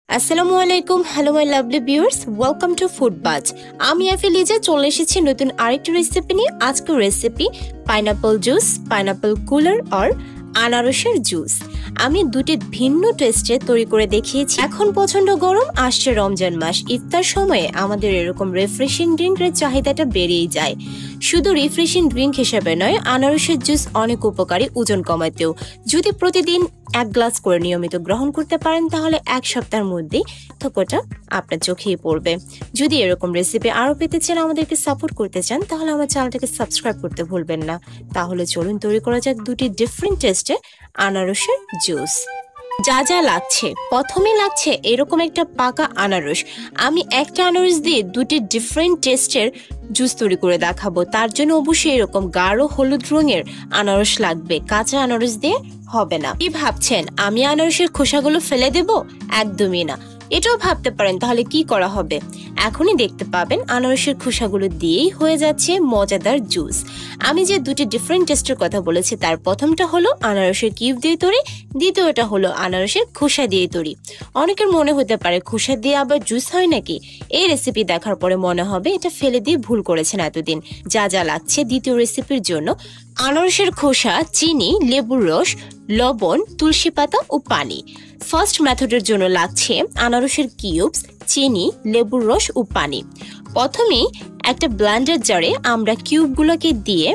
আসসালামু আলাইকুম, hello my lovely viewers, welcome to Foodbuzz. আমি লিজা চলে এসেছি নতুন আরেকটি রেসিপি নিয়ে। আজকের recipe pineapple juice, pineapple cooler আর আনারসের জুস। আমি দুটি ভিন্ন টেস্টে তৈরি করে দেখিয়েছি। এখন প্রচন্ড গরম, আসছে রমজান মাস, ইফতার সময়ে আমাদের এরকম রিফ্রেশিং ড্রিঙ্কের চাহিদাটা বেড়েই যায়। শুধু রিফ্রেশিং ড্রিঙ্ক হিসেবে নয়, আনারসের জুস অনেক উপকারী ওজন কমাতেও। যদি প্রতিদিন 1 গ্লাস করে নিয়মিত গ্রহণ করতে পারেন তাহলে 1 সপ্তাহের মধ্যেই পার্থক্যটা আপনার চোখেই পড়বে। যদি এরকম রেসিপি আরও পেতে চান, আমাদেরকে সাপোর্ট করতে চান, তাহলে আমার চ্যানেলটাকে সাবস্ক্রাইব করতে ভুলবেন না। তাহলে চলুন তৈরি করা যাক দুটি ডিফারেন্ট টেস্টে আনারসের জুস। যা যা লাগছে, প্রথমে লাগছে এরকম একটা পাকা আনারস। আমি একটা আনারস দিয়ে দুটি ডিফারেন্ট টেস্টের জুস তৈরি করে দেখাবো। তার জন্য অবশ্যই এরকম গাঢ় হলুদ রঙের আনারস লাগবে, কাঁচা আনারস দিয়ে হবে না। কি ভাবছেন আমি আনারসের খোসাগুলো ফেলে দেব? একদমই না। এটাও ভাবতে পারেন তাহলে কি করা হবে। এখনই দেখতে পাবেন আনারসের খোসাগুলো দিয়েই হয়ে যাচ্ছে মজাদার জুস। আমি যে দুটি ডিফারেন্ট টেস্টের কথা বলেছি, তার প্রথমটা হলো আনারসের কিউব দিয়ে তৈরি, দ্বিতীয়টা হলো আনারসের খোসা দিয়ে তৈরি। অনেকের মনে হতে পারে খোসা দিয়ে আবার জুস হয় নাকি। এই রেসিপি দেখার পরে মনে হবে এটা ফেলে দিয়ে ভুল করেছেন এতদিন। যা যা লাগছে দ্বিতীয় রেসিপির জন্য: আনারসের খোসা, চিনি, লেবুর রস, লবণ, তুলসী পাতা ও পানি। ফার্স্ট মেথডের জন্য লাগছে আনারসের কিউবস, চিনি, লেবুর রস ও পানি। প্রথমেই একটা ব্লেন্ডার জারে আমরা কিউবগুলোকে দিয়ে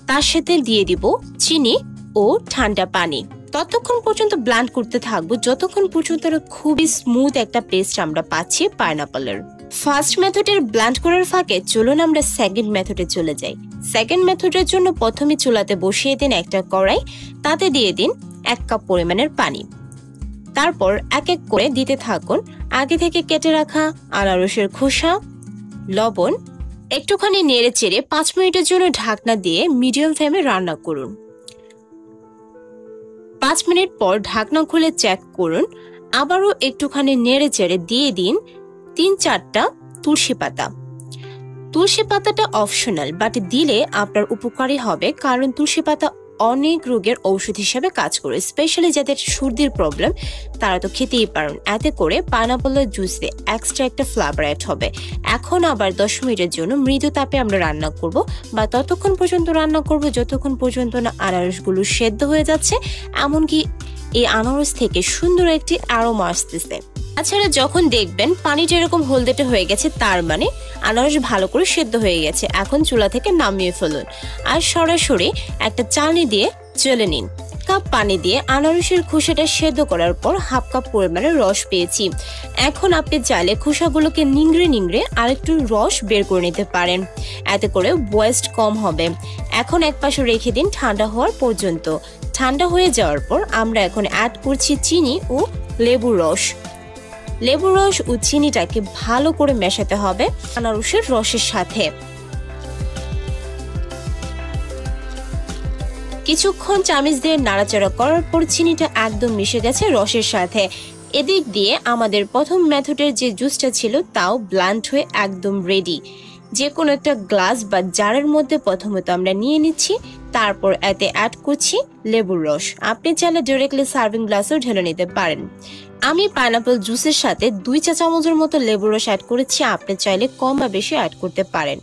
তার সাথে দিয়ে দিব চিনি ও ঠান্ডা পানি। ততক্ষণ পর্যন্ত ব্লেন্ড করতে থাকবো যতক্ষণ পর্যন্ত খুবই স্মুথ একটা পেস্ট আমরা পাচ্ছি পাইনাপলের। ফার্স্ট মেথডের ব্লেন্ড করার ফাঁকে চলুন আমরা সেকেন্ড মেথডে চলে যাই। সেকেন্ড মেথডের জন্য প্রথমে চুলাতে বসিয়ে দিন একটা কড়াই, তাতে দিয়ে দিন 1 কাপ পরিমাণের পানি। তারপর এক এক করে দিতে থাকুন আগে থেকে কেটে রাখা আনারসের খোসা, লবণ। একটুখানি নেড়ে চেড়ে 5 মিনিটের জন্য ঢাকনা দিয়ে মিডিয়াম ফ্লেমে রান্না করুন। 5 মিনিট পর ঢাকনা খুলে চেক করুন। আবারও একটুখানি নেড়ে চেড়ে দিয়ে দিন 3-4টা তুলসী পাতা। তুলসী পাতাটা অপশনাল, বাট দিলে আপনার উপকারী হবে, কারণ তুলসী পাতা অনেক রোগের ঔষধ হিসেবে কাজ করে। স্পেশালি যাদের সর্দির প্রবলেম তারা তো খেতেই পারেন। এতে করে পাইনাপলের জুসে এক্সট্রা একটা ফ্লেভার অ্যাড হবে। এখন আবার 10 মিনিটের জন্য মৃদু তাপে আমরা রান্না করব, বা ততক্ষণ পর্যন্ত রান্না করব যতক্ষণ পর্যন্ত না আনারসগুলো সেদ্ধ হয়ে যাচ্ছে, এমনকি এই আনারস থেকে সুন্দর একটি অ্যারোমা আসতেছে। তাছাড়া যখন দেখবেন পানিটা এরকম হলদেটে হয়ে গেছে, তার মানে আনারস ভালো করে সেদ্ধ হয়ে গেছে। এখন চুলা থেকে নামিয়ে ফেলুন আর সরাসরি একটা চালনি দিয়ে চেলে নিন। কাপ পানি দিয়ে আনারসের খোসাটা সেদ্ধ করার পর 1/2 কাপ পরিমাণের রস পেয়েছি। এখন আপনি চাইলে খোসাগুলোকে নিংড়ে নিংড়ে আরেকটু রস বের করে নিতে পারেন, এতে করে ওয়েস্ট কম হবে। এখন এক পাশে রেখে দিন ঠান্ডা হওয়ার পর্যন্ত। ঠান্ডা হয়ে যাওয়ার পর আমরা এখন অ্যাড করছি চিনি ও লেবুর রস। লেবুর রস ও চিনিটাকে ভালো করে মেশাতে হবে আনারসের রসের সাথে। কিছুক্ষণ চামচ দিয়ে নাড়াচাড়া করার পর চিনিটা একদম মিশে গেছে রসের সাথে। এদিক দিয়ে আমাদের প্রথম মেথডের যে জুসটা ছিল তাও ব্লেন্ড হয়ে একদম রেডি। যে কোনো একটা গ্লাস বা জারের মধ্যে প্রথমত আমরা নিয়ে নিচ্ছি, তারপর এতে অ্যাড করছি লেবুর রস। আপনি চাইলে ডিরেক্টলি সার্ভিং গ্লাসেও ঢেলে নিতে পারেন। আমি পাইনাপল জুসের সাথে 2 চা চামচের মতো লেবুর রস অ্যাড করেছি, আপনি চাইলে কম বা বেশি অ্যাড করতে পারেন।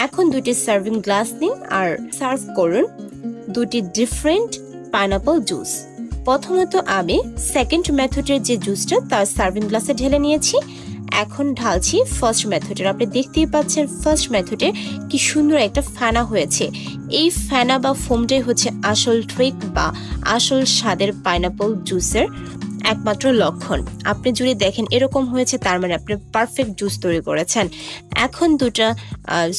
এখন 2টি সার্ভিং গ্লাস নিন আর সার্ভ করুন দুটি ডিফারেন্ট পাইনাপল জুস। প্রথমত আমি সেকেন্ড মেথডের যে জুসটা তার সার্ভিং গ্লাসে ঢেলে নিয়েছি। এখন ঢালছি ফার্স্ট মেথডের। আপনি দেখতেই পাচ্ছেন ফার্স্ট মেথডে কি সুন্দর একটা ফেনা হয়েছে। এই ফেনা বা ফোমটাই হচ্ছে আসল ট্রিক বা আসল স্বাদের পাইনাপল জুসের একমাত্র লক্ষণ। আপনি যদি দেখেন এরকম হয়েছে, তার মানে আপনি পারফেক্ট জুস তৈরি করেছেন। এখন 2টা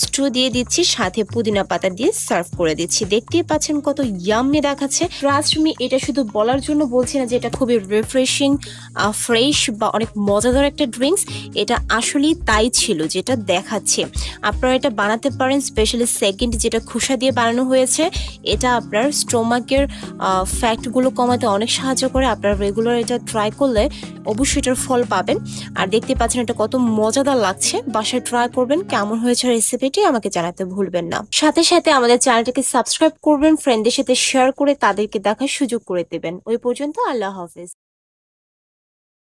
স্ট্রু দিয়ে দিচ্ছি, সাথে পুদিনা পাতা দিয়ে সার্ভ করে দিচ্ছি। দেখতেই পাচ্ছেন কত ইয়াম্মি দেখাচ্ছে। ট্রাস্ট মি, এটা শুধু বলার জন্য বলছি না যে এটা খুবই রিফ্রেশিং, ফ্রেশ বা অনেক মজাদার একটা ড্রিঙ্কস। এটা আসলেই তাই ছিল যেটা দেখাচ্ছে। আপনারা এটা বানাতে পারেন, স্পেশালি সেকেন্ড যেটা খোসা দিয়ে বানানো হয়েছে। এটা আপনার স্টোমাকের ফ্যাটগুলো কমাতে অনেক সাহায্য করে। আপনারা রেগুলার এটা ট্রাই করলে অবশ্যই এটার ফল পাবেন। আর দেখতে পাচ্ছেন এটা কত মজাদার লাগছে। বাসায় ট্রাই করবেন, কেমন হয়েছে রেসিপিটি আমাকে জানাতে ভুলবেন না। সাথে সাথে আমাদের চ্যানেলটিকে সাবস্ক্রাইব করবেন, ফ্রেন্ডদের সাথে শেয়ার করে তাদেরকে দেখার সুযোগ করে দেবেন। ওই পর্যন্ত আল্লাহ হাফেজ।